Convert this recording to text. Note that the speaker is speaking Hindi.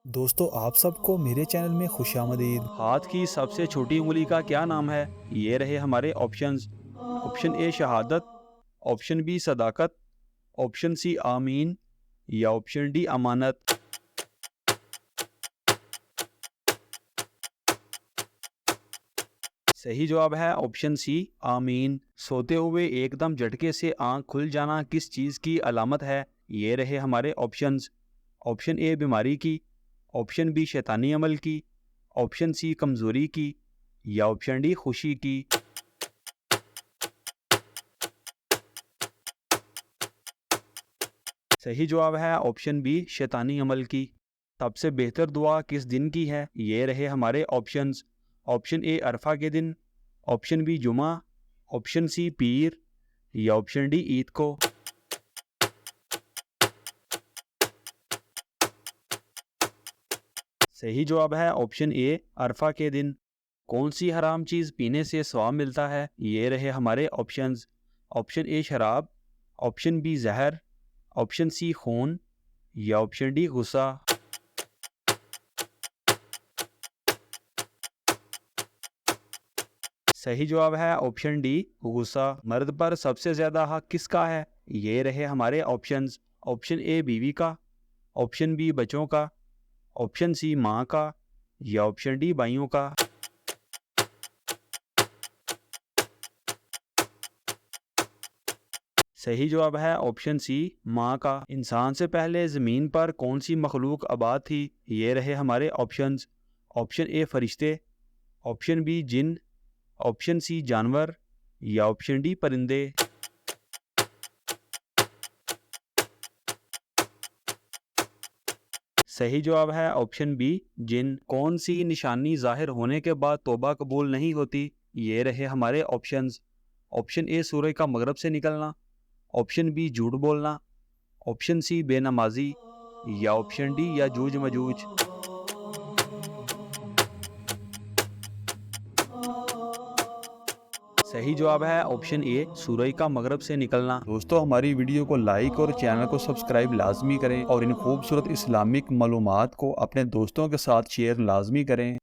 दोस्तों आप सबको मेरे चैनल में खुशामदीद। हाथ की सबसे छोटी उंगली का क्या नाम है? ये रहे हमारे ऑप्शंस। ऑप्शन ए शहादत, ऑप्शन बी सदाकत, ऑप्शन सी आमीन या ऑप्शन डी अमानत। सही जवाब है ऑप्शन सी आमीन। सोते हुए एकदम झटके से आंख खुल जाना किस चीज़ की अलामत है? ये रहे हमारे ऑप्शंस। ऑप्शन ए बीमारी की, ऑप्शन बी शैतानी अमल की, ऑप्शन सी कमज़ोरी की या ऑप्शन डी खुशी की। सही जवाब है ऑप्शन बी शैतानी अमल की। सबसे बेहतर दुआ किस दिन की है? ये रहे हमारे ऑप्शंस। ऑप्शन ए अरफा के दिन, ऑप्शन बी जुमा, ऑप्शन सी पीर या ऑप्शन डी ईद को। सही जवाब है ऑप्शन ए अरफा के दिन। कौन सी हराम चीज़ पीने से स्वाब मिलता है? ये रहे हमारे ऑप्शंस। ऑप्शन ए शराब, ऑप्शन बी जहर, ऑप्शन सी खून या ऑप्शन डी गुस्सा। सही जवाब है ऑप्शन डी गुस्सा। मर्द पर सबसे ज्यादा हक किसका है? ये रहे हमारे ऑप्शंस। ऑप्शन ए बीवी का, ऑप्शन बी बच्चों का, ऑप्शन सी माँ का या ऑप्शन डी भाइयों का। सही जवाब है ऑप्शन सी माँ का। इंसान से पहले ज़मीन पर कौन सी मखलूक आबाद थी? ये रहे हमारे ऑप्शंस। ऑप्शन ए फरिश्ते, ऑप्शन बी जिन, ऑप्शन सी जानवर या ऑप्शन डी परिंदे। सही जवाब है ऑप्शन बी जिन। कौन सी निशानी जाहिर होने के बाद तौबा कबूल नहीं होती? ये रहे हमारे ऑप्शंस। ऑप्शन ए सूरज का मगरब से निकलना, ऑप्शन बी झूठ बोलना, ऑप्शन सी बेनमाजी या ऑप्शन डी या जूझ मजूझ। सही जवाब है ऑप्शन ए सूरज का मगरब से निकलना। दोस्तों हमारी वीडियो को लाइक और चैनल को सब्सक्राइब लाजमी करें और इन खूबसूरत इस्लामिक मालूमात को अपने दोस्तों के साथ शेयर लाजमी करें।